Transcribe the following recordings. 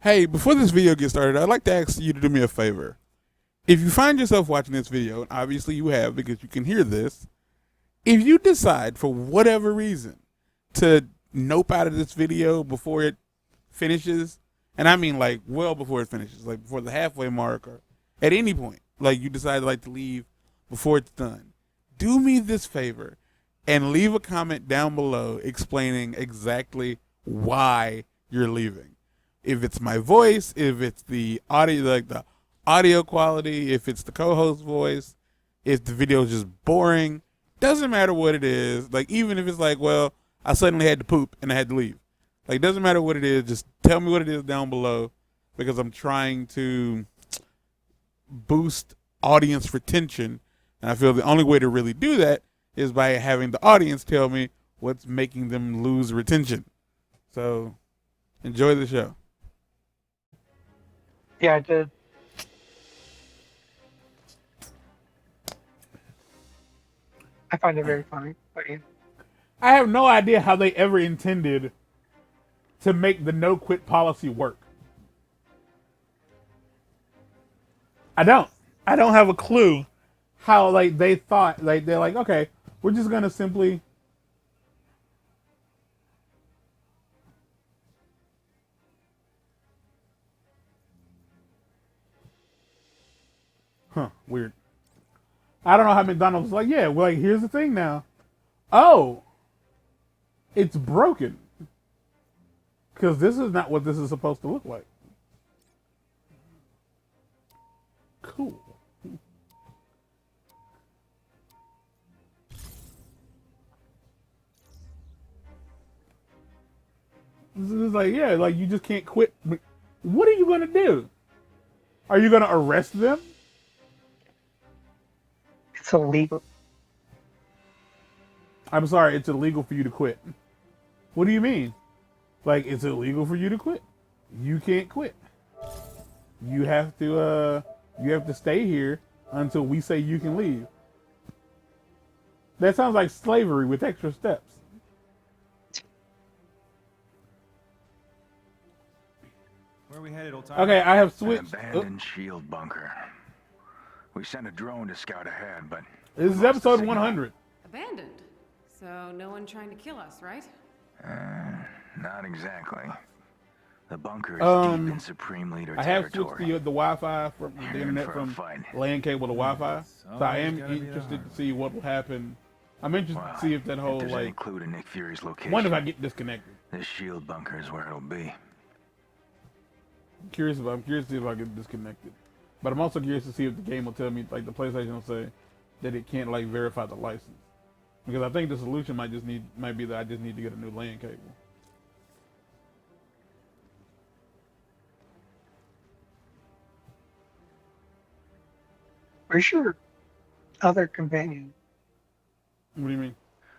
Hey, before this video gets started, I'd like to ask you to do me a favor. If you find yourself watching this video, and obviously you have because you can hear this, if you decide for whatever reason to nope out of this video before it finishes, and I mean like well before it finishes, like before the halfway mark or at any point, like you decide like to leave before it's done, do me this favor and leave a comment down below explaining exactly why you're leaving. If it's my voice, if it's the audio, like the audio quality, if it's the co-host voice, if the video is just boring, doesn't matter what it is. Like even if it's like, well, I suddenly had to poop and I had to leave. Like doesn't matter what it is, just tell me what it is down below because I'm trying to boost audience retention. And I feel the only way to really do that is by having the audience tell me what's making them lose retention. So enjoy the show. Yeah, I did. I find it very funny. But yeah. I have no idea how they ever intended to make the no quit policy work. I don't have a clue how like they thought like they're like, okay, we're just gonna simply weird. I don't know how McDonald's was like, yeah, well, like here's the thing now. Oh, it's broken. Because this is not what this is supposed to look like. Cool. This is like, yeah, like you just can't quit. What are you going to do? Are you going to arrest them? It's illegal. I'm sorry, it's illegal for you to quit. What do you mean? Like, it's illegal for you to quit. You can't quit. You have to stay here until we say you can leave. That sounds like slavery with extra steps. Where are we headed, old timer? Okay, I have switched. An abandoned shield bunker. We sent a drone to scout ahead, but This is episode 100. Abandoned? So no one trying to kill us, right? not exactly. The bunker is deep in Supreme Leader I have territory. switched the Wi-Fi from the You're in internet for a from fight. LAN cable to Wi-Fi. So I am Somebody's gotta be interested the to see what will happen. I'm interested Well, to see if that whole there's any like. clue to Nick Fury's location, What if I get disconnected? this shield bunker is where it'll be. I'm curious to see if I get disconnected. But I'm also curious to see if the game will tell me, like the PlayStation will say, that it can't like verify the license. Because I think the solution might be that I just need to get a new LAN cable. Where's your other companion? What do you mean?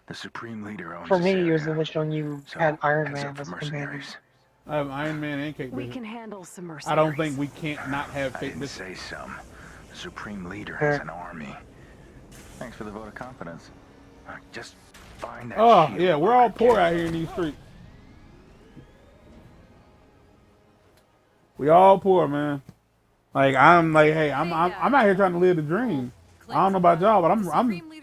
The Supreme Leader owns For this me, area. it was originally you So, had Iron heads Man up for as a companion. mercenaries. I have Iron Man and Kate We Bishop. can handle some mercenaries. I don't think we can't not have I Kate didn't Bishop. say some. The Supreme Leader Fair. has an army. Thanks for the vote of confidence. Just find that Oh shield yeah, we're all bunker, poor kid. out here in these streets. We all poor, man. Like I'm like, hey, I'm out here trying to live the dream. I don't know about y'all, but I'm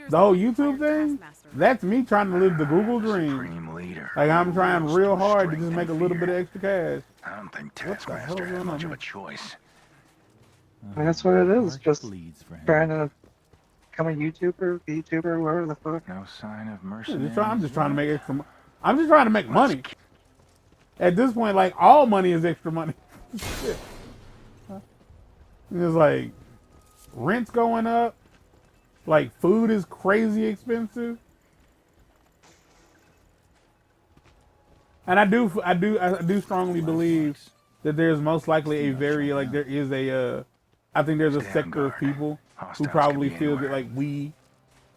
the whole YouTube thing. That's me trying to live the Google dream. Supreme Leader. Like I'm trying rules real through hard to strength just make a and little bit of fear. extra cash. I don't think What the hell Taskmaster is had going on much of here? a choice. I mean, that's what it is. Just Leads, friend. trying to become a YouTuber, VTuber, whatever the fuck. No sign of I'm mercenaries. just trying to make extra. I'm just trying to make money. At this point, like all money is extra money. Shit. It's like rent's going up. Like food is crazy expensive. And I do strongly believe that there's most likely a very like there is a I think there's a Stay on sector of guard. people who Hostiles probably could be feel that anywhere. like we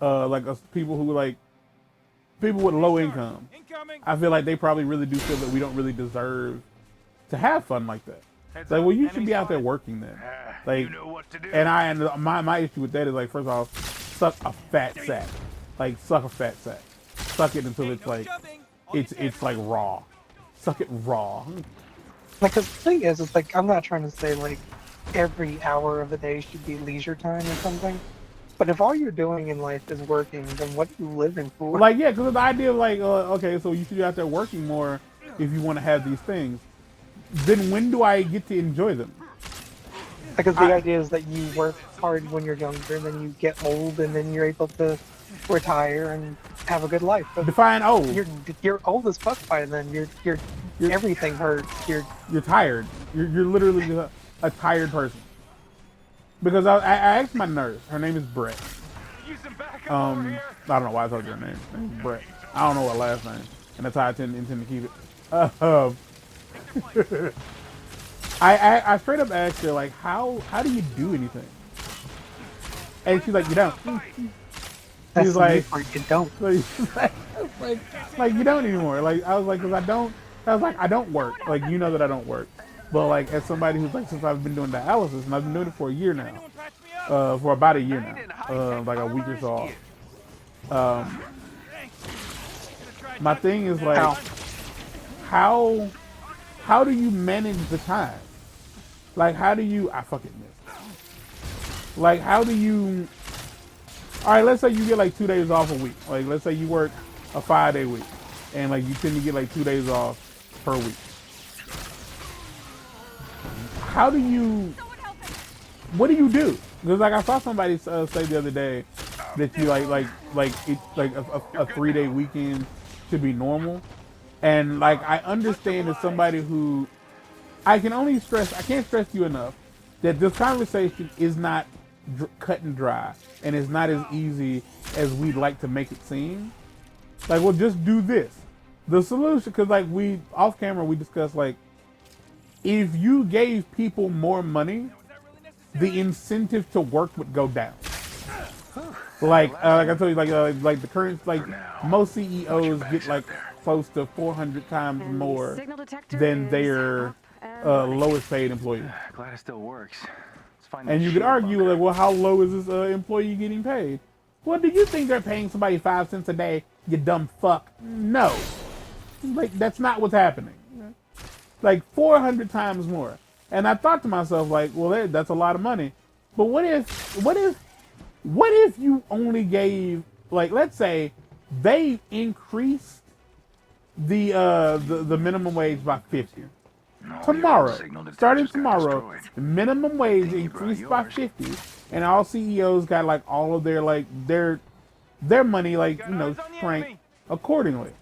like us people who like people with low income. I feel like they probably really do feel that we don't really deserve to have fun like that. It's like, well, you should be out there working then. Like, you know what to do. and my issue with that is like, first off, suck a fat sack. Like, suck a fat sack. Suck it until it's like, it's like raw. Suck it raw. Like, 'cause the thing is, it's like I'm not trying to say like every hour of the day should be leisure time or something. But if all you're doing in life is working, then what are you living for? Like, yeah, because the idea of like, okay, so you should be out there working more if you want to have these things. Then when do I get to enjoy them? Because the idea is that you work hard when you're younger, and then you get old, and then you're able to retire and have a good life. But Define old. you're old as fuck by then. You're everything hurts. You're tired. You're literally a tired person. Because I asked my nurse. Her name is Brett. I don't know why I told you her name. Her name is Brett. I don't know her last name, and that's how I intend to keep it. I straight up asked her like, how do you do anything? And she's like, you don't. That's She's like, you don't. like you don't anymore. Like I was like, cause I don't. I was like, I don't work. Like you know that I don't work. But like as somebody who's like, since I've been doing dialysis and I've been doing it for a year now, for about a year now, like a week or so off. My thing is like, how do you manage the time? Like how do you? I fucking missed. Like how do you? All right, let's say you get like 2 days off a week. Like let's say you work a 5-day week, and like you tend to get like 2 days off per week. How do you? What do you do? Because like I saw somebody say the other day that you like a 3-day weekend should be normal, and like I understand as somebody who I can't stress you enough that this conversation is not cut and dry and it's not as easy as we'd like to make it seem. Like, well, just do this. The solution, because like we off camera we discussed like if you gave people more money, the incentive to work would go down. Like I told you, like the current most CEOs get like close to 400 times more than their lowest paid employee. Glad it still works. Let's find And that you could shit argue bugger. like, well, how low is this employee getting paid? Well, do you think they're paying somebody 5 cents a day? You dumb fuck. No, like that's not what's happening. Like 400 times more. And I thought to myself, like, well, that's a lot of money. But what if you only gave, like, let's say they increased the minimum wage by 50. No, Tomorrow, your signal detectors starting got tomorrow, destroyed. the minimum wage Think you brought increased by yours. 50, and all CEOs got like all of their like their money like shrank accordingly.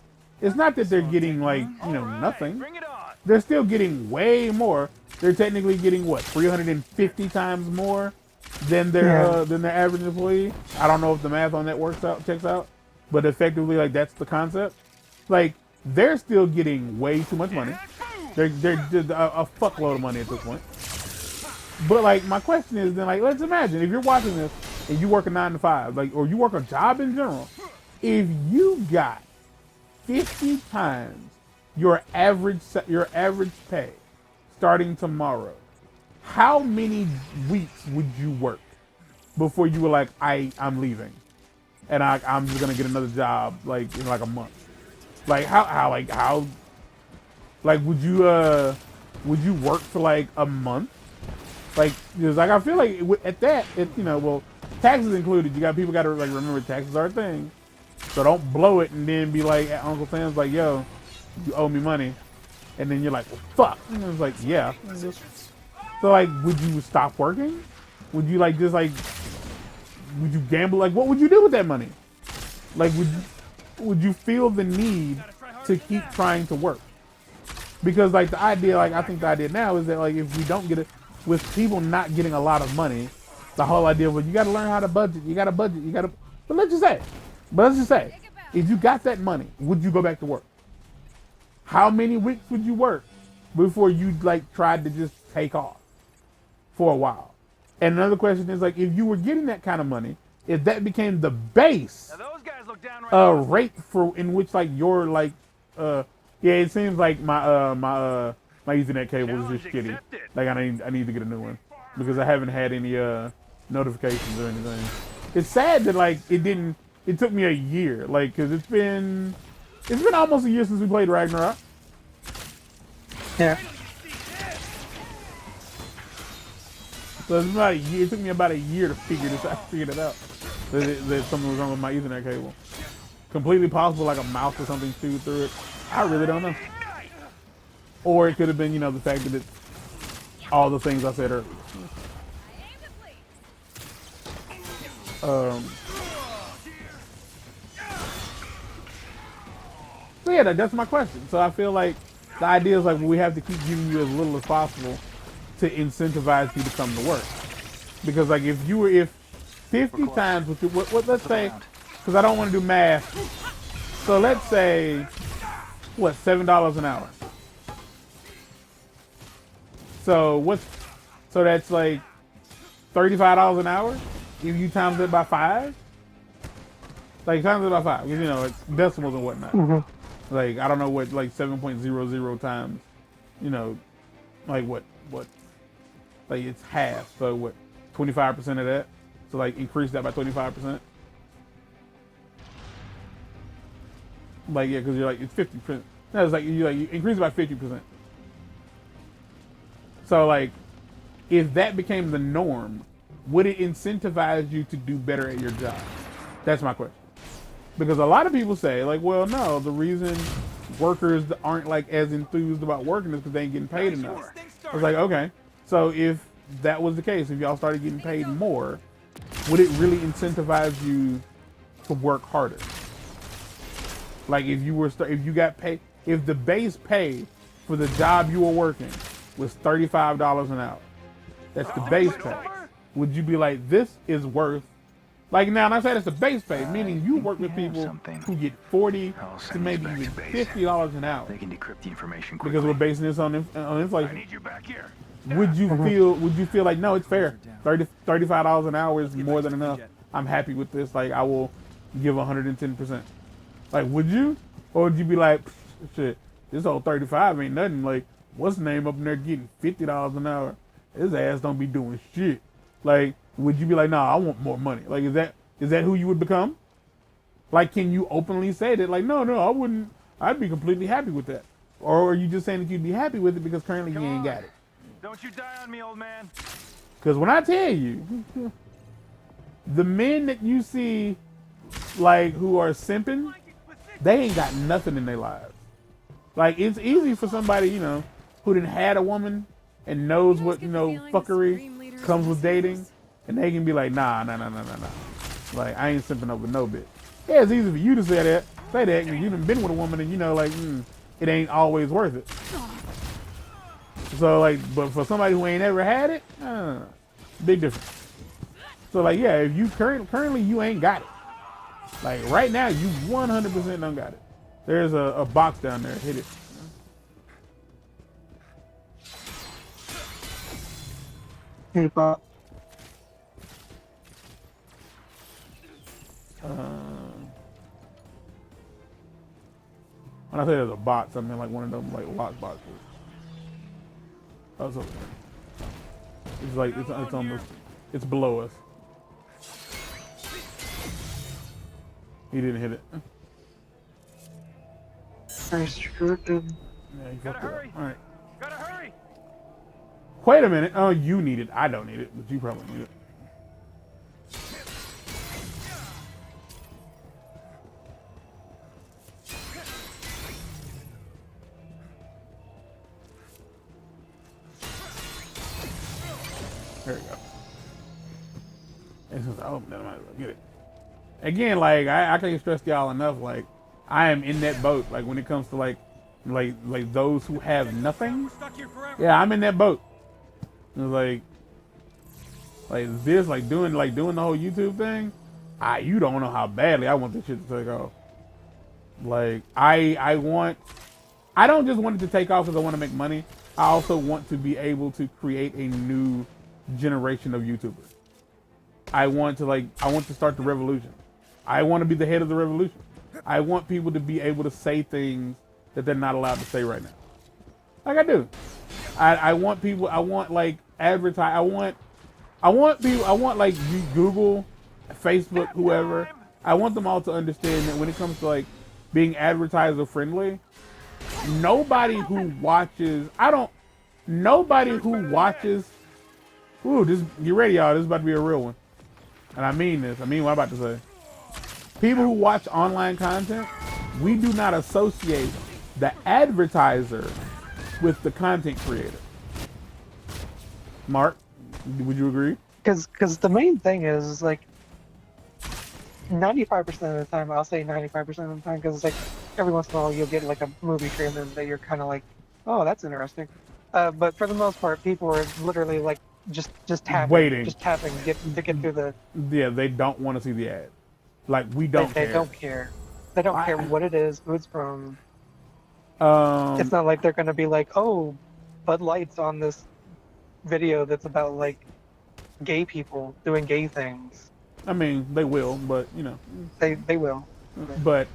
It's not that they're getting like nothing. Bring it on. They're still getting way more. They're technically getting what 350 times more than their average employee. I don't know if the math on that checks out, but effectively like that's the concept. Like they're still getting way too much money. They're a fuckload of money at this point. But like my question is then like let's imagine if you're watching this and you work a 9 to 5 like or you work a job in general, if you got 50 times your average pay starting tomorrow, how many weeks would you work before you were like I'm leaving and I'm just gonna get another job like in like a month? Like how would you work for like a month? Like, because like I feel like at that, well, taxes included. People got to like remember taxes are a thing, so don't blow it and then be like at Uncle Sam's like, yo, you owe me money, and then you're like, well, fuck. And it's like, yeah. So like, would you stop working? Would you like just like, would you gamble? Like, what would you do with that money? Like, would you feel the need to keep trying to work? Because like the idea, like I think the idea now is that like if we don't get it, with people not getting a lot of money, the whole idea of well, you got to learn how to budget. You got to budget. You got to. But let's just say, if you got that money, would you go back to work? How many weeks would you work before you like tried to just take off for a while? And another question is like, if you were getting that kind of money, if that became the base Now those guys look downright rate for in which like your like yeah, it seems like my my Ethernet cable is just shitty. Like I need to get a new one because I haven't had any notifications or anything. It's sad that like it took me a year, like because it's been almost a year since we played Ragnarok. Yeah. So it's about a year. It took me about a year to figure this out. Figured it out. That something was wrong with my Ethernet cable. Completely possible, like a mouse or something chewed through it. I really don't know. Or it could have been, you know, the fact that it's all the things I said earlier. So yeah, that's my question. So I feel like the idea is like we have to keep giving you as little as possible to incentivize you to come to work. Because like if 50 times, what let's say, because I don't want to do math. So let's say, what, $7 an hour. So that's like $35 an hour. If you times it by 5, like times it by 5, because you know it's decimals and whatnot. Mm-hmm. Like I don't know what like 7.00 times, you know, like what, like it's half. So what, 25% of that. So like increase that by 25%. Like yeah, because you're like it's 50%. No, it's like you increase it by 50%. So like, if that became the norm, would it incentivize you to do better at your job? That's my question. Because a lot of people say like, well, no, the reason workers aren't like as enthused about working is because they ain't getting paid enough. I was like, okay, so if that was the case, if y'all started getting paid more, would it really incentivize you to work harder? Like if you got paid, if the base pay for the job you were working was $35 an hour, that's the base pay. Would you be like, this is worth, like now, and I said it's the base pay, meaning you work with people who get $40 to maybe even $50 an hour. They can decrypt the information quickly. Because we're basing this on inflation. I need you back here. Would you feel like, no, it's fair. $35 an hour is more than enough. I'm happy with this. Like I will give 110%. Like, would you? Or would you be like, shit, this whole 35 ain't nothing. Like, what's the name up in there getting $50 an hour? His ass don't be doing shit. Like, would you be like, nah, I want more money? Like, is that who you would become? Like, can you openly say that? Like, no, I wouldn't. I'd be completely happy with that. Or are you just saying that you'd be happy with it because currently you ain't got it? Don't you die on me, old man. Because when I tell you, the men that you see, like, who are simping, they ain't got nothing in their lives. Like, it's easy for somebody, you know, who done had a woman and knows what, you know, fuckery comes with dating, and they can be like, nah. Like, I ain't simping over no bitch. Yeah, it's easy for you to say that, because you done been with a woman and you know, like, it ain't always worth it. So, like, but for somebody who ain't ever had it, big difference. So, like, yeah, if you currently you ain't got it. Like, right now, you 100% don't got it. There's a box down there. Hit it. Hey, Bob. When I say there's a box, I mean like one of them like lock boxes. Oh, it's over there. It's like it's almost it's below us. He didn't hit it. Nice trip. Yeah, he fucked it up. All right. Gotta hurry. Wait a minute. Oh, you need it. I don't need it, but you probably need it. There we go. Oh, never mind. Get it. Again, like I can't stress y'all enough. Like I am in that boat. Like when it comes to like those who have nothing. Yeah, I'm in that boat. It's like this, like doing the whole YouTube thing. You don't know how badly I want this shit to take off. Like I don't just want it to take off because I want to make money. I also want to be able to create a new generation of YouTubers. I want to start the revolution. I want to be the head of the revolution. I want people to be able to say things that they're not allowed to say right now. Like I do. I want people, I want like advertise, I want people, I want like Google, Facebook, whoever. I want them all to understand that when it comes to like being advertiser friendly, nobody who watches Ooh, this, get ready, y'all. This is about to be a real one. And I mean this. I mean what I'm about to say. People who watch online content, we do not associate the advertiser with the content creator. Mark, would you agree? Because the main thing is like 95% of the time, I'll say 95% of the time, because it's like every once in a while you'll get like a movie trailer that you're kind of like, oh, that's interesting. But for the most part, people are literally like just tapping, Waiting. just tapping to get through the. Yeah, they don't want to see the ad. Like, we don't They care. don't care. They don't care what it is, who it's from. Um, It's not like they're gonna be like, oh, Bud Light's on this video that's about like gay people doing gay things. I mean, they will, but you know. They will. But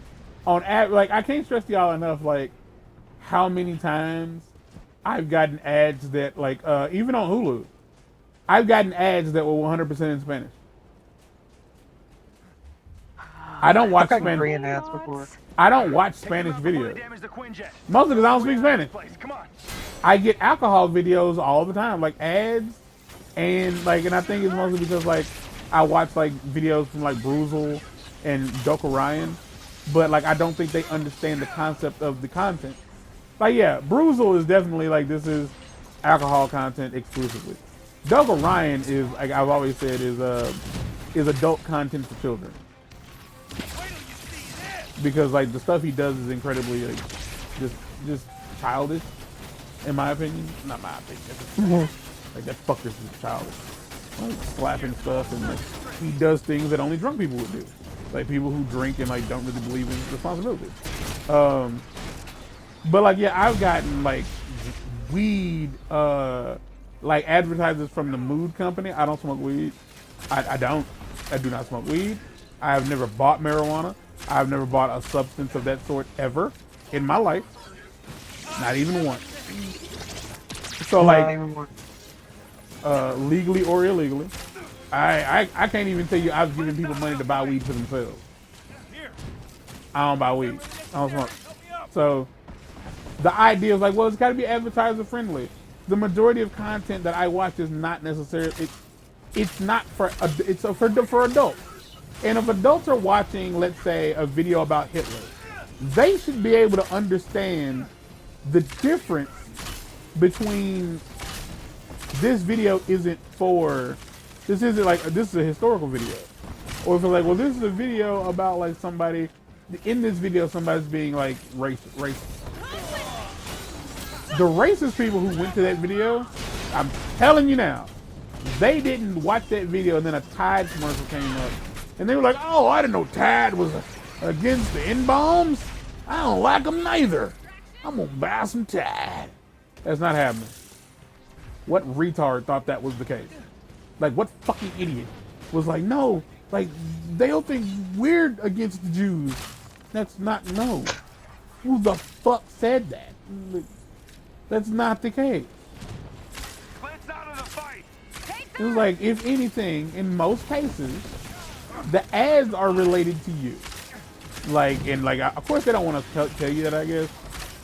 on ad, like, I can't stress y'all enough, like, how many times I've gotten ads that, like, even on Hulu, I've gotten ads that were 100% in Spanish. I don't watch I've gotten Spanish. Korean ads before. I don't watch Spanish videos. Most of it, I don't speak Spanish. Come on. I get alcohol videos all the time, like ads, and like, and I think it's mostly because like I watch like videos from like Bruzel and Doka Ryan, but like I don't think they understand the concept of the content. Like, yeah, Bruzel is definitely like, this is alcohol content exclusively. Doka Ryan is, like I've always said, is adult content for children. Because like the stuff he does is incredibly like just childish, in my opinion. Not my opinion. Like that fucker's just childish. Like slapping stuff, and like he does things that only drunk people would do. Like people who drink and like don't really believe in responsibility. But like, yeah, I've gotten like weed like advertisers from the Mood Company. I don't smoke weed. I do not smoke weed. I have never bought marijuana. I've never bought a substance of that sort ever in my life. Not even once. So like, legally or illegally, I can't even tell you I've given people money to buy weed for themselves. I don't buy weed. I don't smoke. So the idea is like, well, it's got to be advertiser friendly. The majority of content that I watch is not necessarily. It's not for. It's for adults. And if adults are watching, let's say, a video about Hitler, they should be able to understand the difference between this video isn't for, this isn't like, this is a historical video. Or if it's like, well, this is a video about like somebody, in this video somebody's being like racist. The racist people who went to that video, I'm telling you now, they didn't watch that video and then a Tide commercial came up. And they were like, oh, I didn't know Tide was against the N-bombs. I don't like them neither. I'm going to buy some Tide. That's not happening. What retard thought that was the case? Like, what fucking idiot was like, no, like, they'll think we're against the Jews. That's not, no. Who the fuck said that? That's not the case. Let's out of the fight. It was like, if anything, in most cases, the ads are related to you. Like, and like, of course they don't want to tell you that, I guess.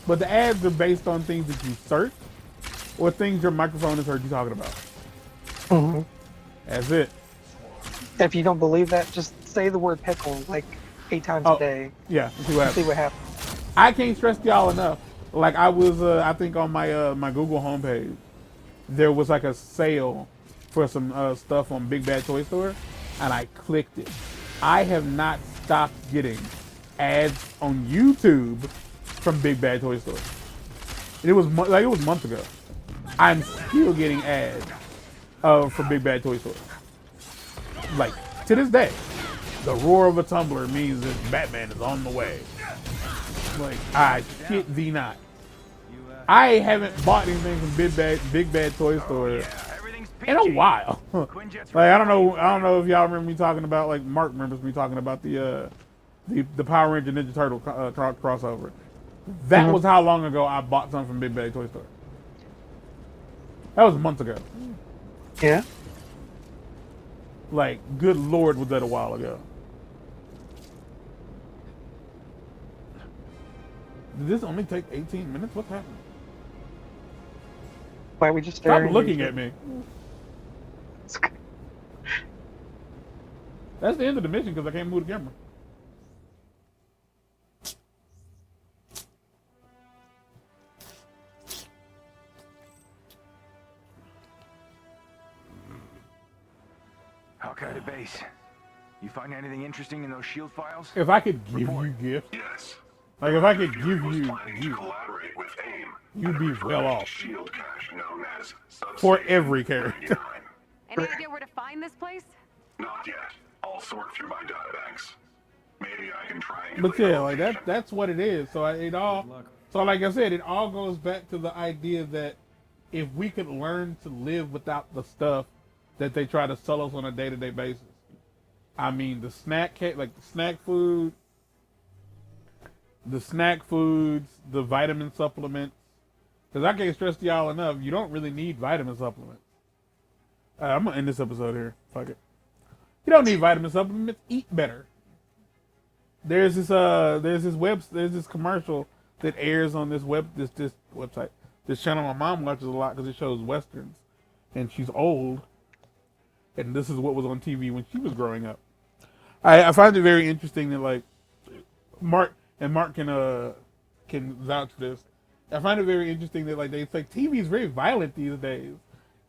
But the ads are based on things that you search or things your microphone has heard you talking about. Mm-hmm. That's it. If you don't believe that, just say the word pickle like 8 times a day. Yeah, see what happens. I can't stress y'all enough. Like I was, I think on my my Google homepage, there was like a sale for some stuff on Big Bad Toy Store, and I clicked it. I have not stopped getting ads on YouTube from Big Bad Toy Store. It was like it was months ago. I'm still getting ads for Big Bad Toy Store. Like to this day, the roar of a tumbler means that Batman is on the way. Like I shit thee not. I haven't bought anything from Big Bad Toy Store in a while. Like I don't know if y'all remember me talking about, like Mark remembers me talking about the Power Ranger Ninja Turtle crossover. That was how long ago I bought something from Big Bad Toy Store. That was months ago. Yeah. Like, good Lord, was that a while ago? Did this only take 18 minutes? What's happening? Why we just Stop looking at me. That's the end of the mission because I can't move the camera. Hawkeye to base. You find anything interesting in those shield files? If I could give you gifts, Yes. like if I could Fury give was you planning to gifts, collaborate with AIM. you'd be well off. Shield cache known as For Substation every character. 99. Any idea where to find this place? Not yet. I'll sort through my databanks. Maybe I can triangulate. But yeah, a like location. that's what it is. So so like I said, it all goes back to the idea that if we could learn to live without the stuff that they try to sell us on a day-to-day basis. I mean, the snack cake, like the snack foods, the vitamin supplements. Because I can't stress to y'all enough, you don't really need vitamin supplements. I'm gonna end this episode here. Fuck it. You don't need vitamin supplements. Eat better. There's this commercial that airs on this website, this channel my mom watches a lot because it shows westerns, and she's old, and this is what was on TV when she was growing up. I find it very interesting that like Mark can vouch for this. I find it very interesting that like TV is very violent these days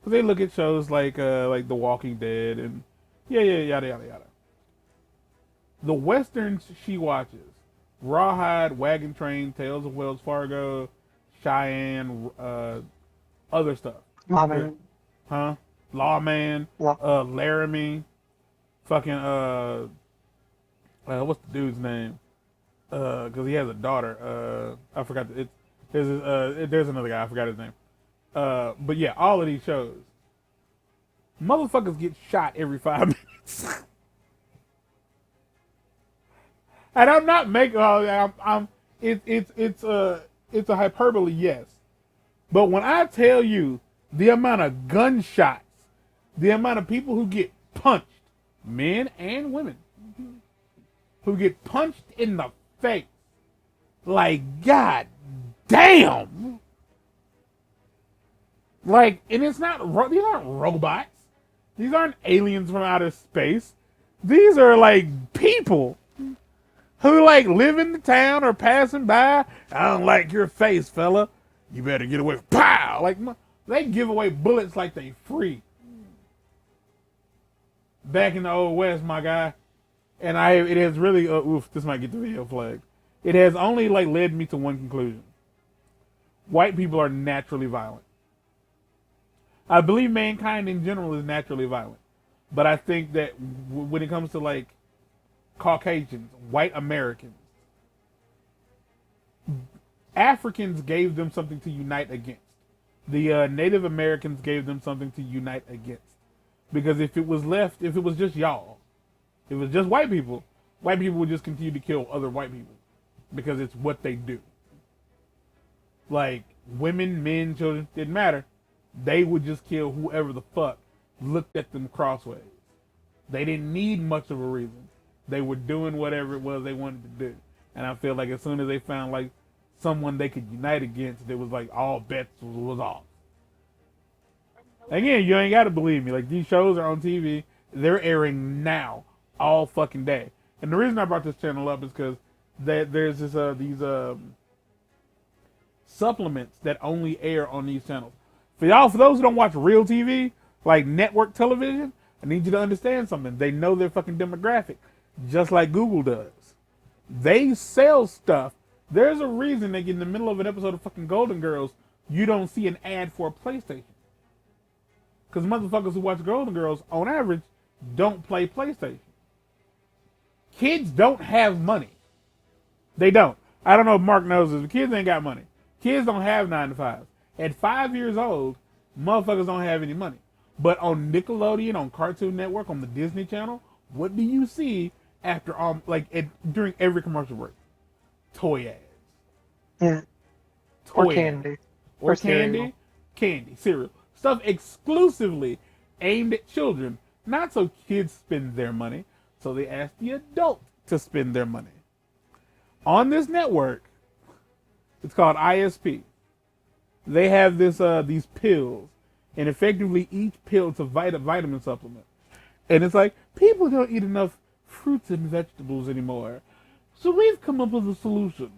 because they look at shows like The Walking Dead and yada yada yada. The westerns she watches, Rawhide, Wagon Train, Tales of Wells Fargo, Cheyenne, other stuff. Lawman. Huh? Lawman, Laramie, fucking what's the dude's name? Because he has a daughter. I forgot. There's another guy. I forgot his name. But yeah, all of these shows, motherfuckers get shot every 5 minutes. And I'm not making. It's a hyperbole, yes. But when I tell you the amount of gunshots, the amount of people who get punched, men and women, who get punched in the face, like god damn. Like, and it's not. These aren't robots. These aren't aliens from outer space. These are like people who like live in the town or passing by. I don't like your face, fella. You better get away. Pow! Like they give away bullets like they free. Back in the old west, my guy, and it has really this might get the video flagged. It has only like led me to one conclusion: white people are naturally violent. I believe mankind in general is naturally violent, but I think that when it comes to like Caucasians, white Americans, Africans gave them something to unite against. The Native Americans gave them something to unite against. Because if it was just y'all, if it was just white people would just continue to kill other white people. Because it's what they do. Like, women, men, children, didn't matter. They would just kill whoever the fuck looked at them crossways. They didn't need much of a reason. They were doing whatever it was they wanted to do. And I feel like as soon as they found like someone they could unite against, it was like all bets was off. Again, you ain't got to believe me. Like, these shows are on TV. They're airing now, all fucking day. And the reason I brought this channel up is because there's these supplements that only air on these channels. For those who don't watch real TV, like network television, I need you to understand something. They know their fucking demographic, just like Google does. They sell stuff. There's a reason that in the middle of an episode of fucking Golden Girls, you don't see an ad for a PlayStation. Because motherfuckers who watch Golden Girls, on average, don't play PlayStation. Kids don't have money. They don't. I don't know if Mark knows this, but kids ain't got money. Kids don't have 9 to 5. At 5 years old, motherfuckers don't have any money. But on Nickelodeon, on Cartoon Network, on the Disney Channel, what do you see after during every commercial break? Toy ads. Yeah. Toy Or ads. candy. Or cereal. candy, cereal. Stuff exclusively aimed at children, not so kids spend their money, so they ask the adult to spend their money. On this network, it's called ISP. They have these pills, and effectively each pill is a vitamin supplement. And it's like, people don't eat enough fruits and vegetables anymore. So we've come up with a solution.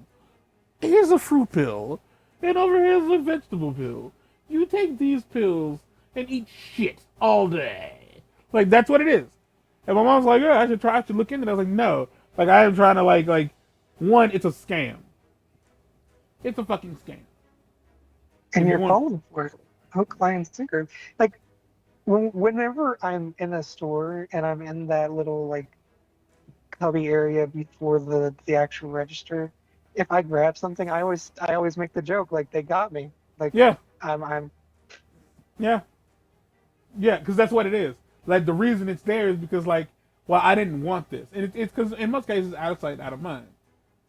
Here's a fruit pill, and over here's a vegetable pill. You take these pills and eat shit all day. Like, that's what it is. And my mom's like, yeah, I should look into it. I was like, no. Like, I am trying to, like, one, it's a scam. It's a fucking scam. And If you're you want- falling for it. Hook, line, sinker. Like, whenever I'm in a store and I'm in that little, like, cubby area before the actual register, if I grab something, I always make the joke, like, they got me. Like, Yeah. I'm Yeah. Yeah, because that's what it is. Like, the reason it's there is because, like, well, I didn't want this. And it's because, in most cases, out of sight, out of mind.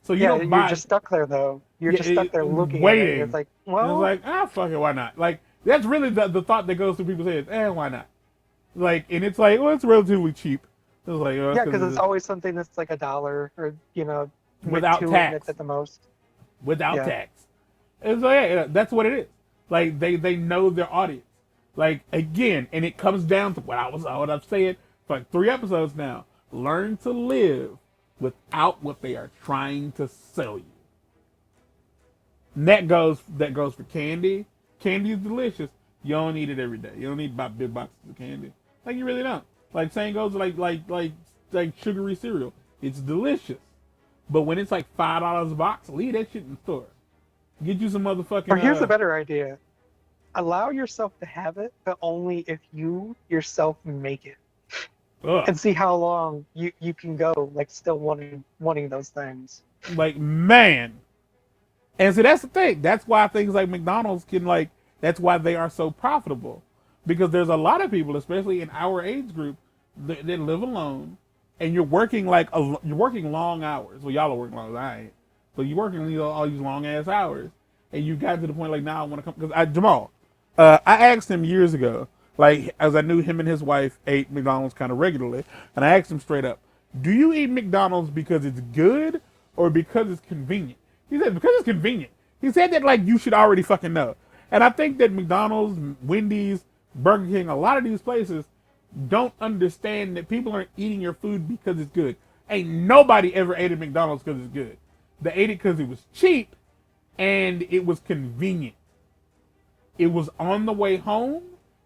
So you yeah, don't buy you're just stuck there, though. You're Yeah, just stuck there looking waiting. at it. It's like, And well, it's like, fuck it, why not? Like, that's really the thought that goes through people's heads. Why not? Like, and it's like, well, it's relatively cheap. It's like, yeah, because it's always something that's like $1 or, Without 2 tax. minutes at the most. without Yeah. tax. And so yeah, that's what it is. Like they know their audience. Like again, and it comes down to what I've said for like 3 episodes now. Learn to live without what they are trying to sell you. And that goes for candy. Candy is delicious. You don't eat it every day. You don't need to buy big boxes of candy. Like you really don't. Like same goes to like sugary cereal. It's delicious. But when it's like $5 a box, leave that shit in the store. Get you some motherfucking. Or here's a better idea. Allow yourself to have it, but only if you yourself make it. And see how long you can go, like still wanting those things. Like, man. And so that's the thing. That's why things like McDonald's that's why they are so profitable. Because there's a lot of people, especially in our age group, that live alone, and you're working you're working long hours. Well, y'all are working long as I ain't, but you're working all these long ass hours, and you got to the point like, now I want to come. Because Jamal, I asked him years ago, like as I knew him and his wife ate McDonald's kind of regularly, and I asked him straight up, do you eat McDonald's because it's good or because it's convenient? He said, because it's convenient. He said that like you should already fucking know. And I think that McDonald's, Wendy's, Burger King, a lot of these places don't understand that people aren't eating your food because it's good. Ain't nobody ever ate at McDonald's because it's good. They ate it because it was cheap and it was convenient. It was on the way home.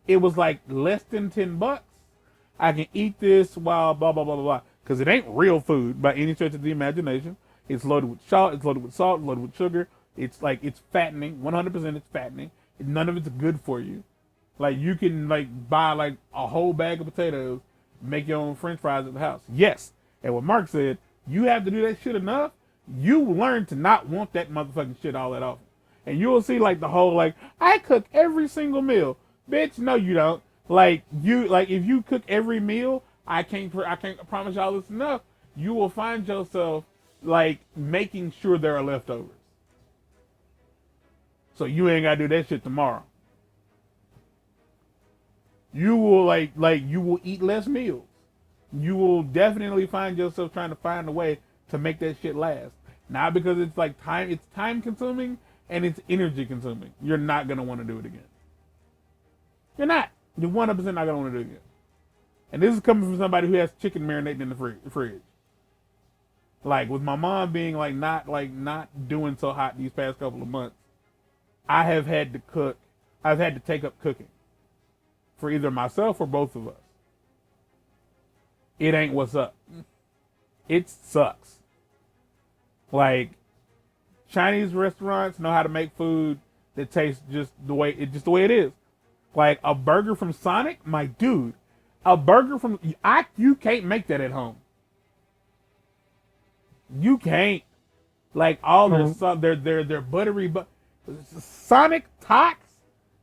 It was like less than $10. I can eat this while blah, blah, blah, blah, blah. Because it ain't real food by any stretch of the imagination. It's loaded with salt, it's loaded with salt, loaded with sugar. It's fattening. 100% it's fattening. None of it's good for you. Like you can buy a whole bag of potatoes, make your own French fries at the house. Yes. And what Mark said, you have to do that shit enough, you learn to not want that motherfucking shit all that often. And you will see the whole I cook every single meal. Bitch, no you don't. If you cook every meal, I can't promise y'all this enough. You will find yourself making sure there are leftovers. So you ain't gotta do that shit tomorrow. You will you will eat less meals. You will definitely find yourself trying to find a way to make that shit last. Not because it's time consuming and it's energy consuming. You're not gonna want to do it again. You're not. You're 100% not gonna want to do it again. And this is coming from somebody who has chicken marinating in the fridge. With my mom being not doing so hot these past couple of months, I have had to cook. I've had to take up cooking for either myself or both of us. It ain't what's up. It sucks. Chinese restaurants know how to make food that tastes just the way it is. A burger from Sonic, my dude. A burger from you can't make that at home. You can't. All their buttery Sonic Tots?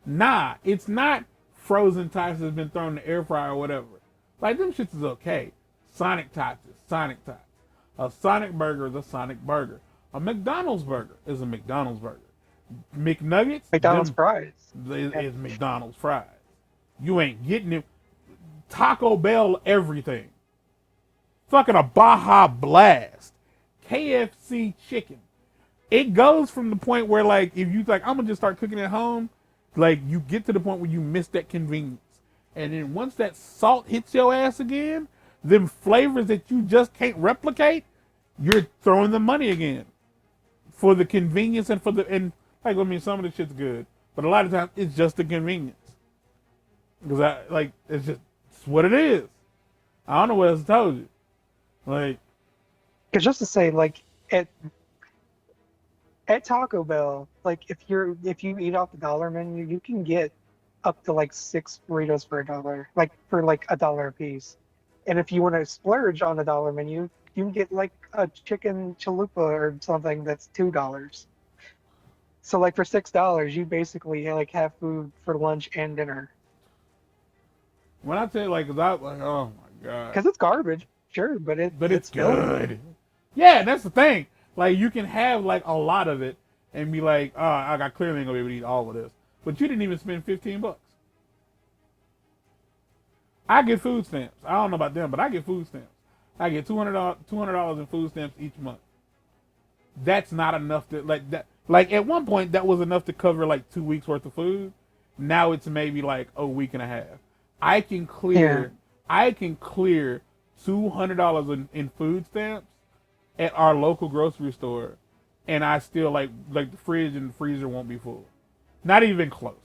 Nah, it's not frozen Tots that's been thrown in the air fryer or whatever. Them shits is okay. Sonic Tots is Sonic Tots. A Sonic burger is a Sonic burger. A McDonald's burger is a McDonald's burger. McNuggets? McDonald's fries. Is McDonald's fries. You ain't getting it. Taco Bell everything. Fucking a Baja Blast. KFC chicken. It goes from the point where if you I'm gonna just start cooking at home, you get to the point where you miss that convenience And then once that salt hits your ass again, them flavors that you just can't replicate, you're throwing the money again for the convenience and like, I mean, some of the shit's good, but a lot of times it's just the convenience. Because it's what it is. I don't know what else to tell you. Like, Because just to say, like at Taco Bell, like if you eat off the dollar menu, you can get up to like 6 burritos for $1, like for like $1 a piece. And if you want to splurge on the dollar menu, you can get like a chicken chalupa or something that's $2. So like for $6, you basically like have food for lunch and dinner. when I tell you, like, 'cause I like, oh my god, Because it's garbage, sure, but it's filling. good. Yeah, that's the thing. Like, you can have like a lot of it and be like, oh, I clearly ain't gonna be able to eat all of this. But you didn't even spend $15. I get food stamps. I don't know about them, but I get food stamps. I get $200 in food stamps each month. That's not enough to like that. Like at one point, that was enough to cover like 2 weeks worth of food. Now it's maybe like a week and a half. I can clear $200 in food stamps at our local grocery store, and I still like the fridge and the freezer won't be full, not even close.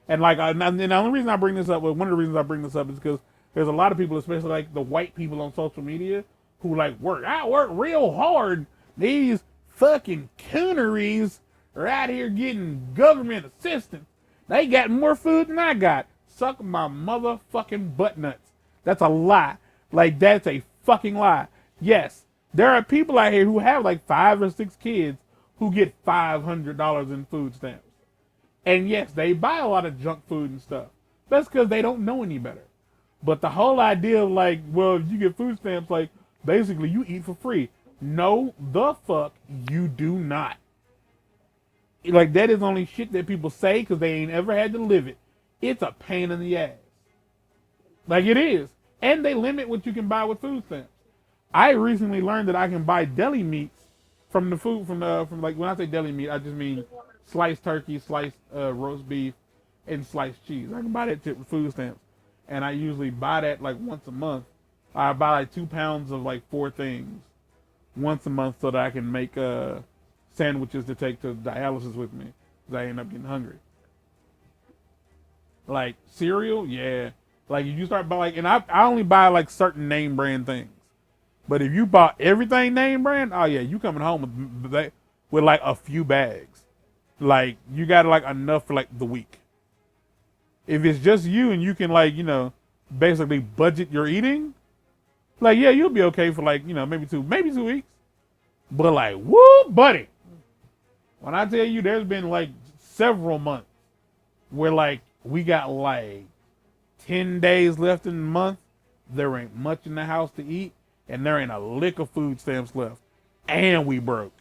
And like, and the only reason I bring this up, well, one of the reasons I bring this up is because there's a lot of people, especially like the white people on social media, who like I work real hard. These fucking cooneries are out here getting government assistance. They got more food than I got. Suck my motherfucking butt nuts. That's a lie. Like, that's a fucking lie. Yes, there are people out here who have like 5 or 6 kids who get $500 in food stamps. And yes, they buy a lot of junk food and stuff. That's because they don't know any better. But the whole idea of like, well, if you get food stamps, like, basically you eat for free. No, the fuck you do not. Like, that is only shit that people say because they ain't ever had to live it. It's a pain in the ass. Like, it is. And they limit what you can buy with food stamps. I recently learned that I can buy deli meats from the food, from like, when I say deli meat, I just mean sliced turkey, sliced roast beef, and sliced cheese. I can buy that shit with food stamps. And I usually buy that like once a month. I buy like 2 pounds of like 4 things once a month so that I can make sandwiches to take to dialysis with me because I end up getting hungry. Like cereal, yeah. Like if you start buying, like, and I only buy like certain name brand things. But if you bought everything name brand, oh yeah, you coming home with like a few bags. Like you got like enough for like the week. If it's just you and you can like, you know, basically budget your eating, like yeah, you'll be okay for like, you know, maybe 2 weeks. But like, woo, buddy. When I tell you there's been like several months where like we got like 10 days left in the month, there ain't much in the house to eat, and there ain't a lick of food stamps left, and we broke.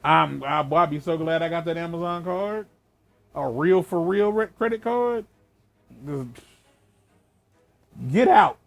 I'll be so glad I got that Amazon card, a real for real credit card. Get out.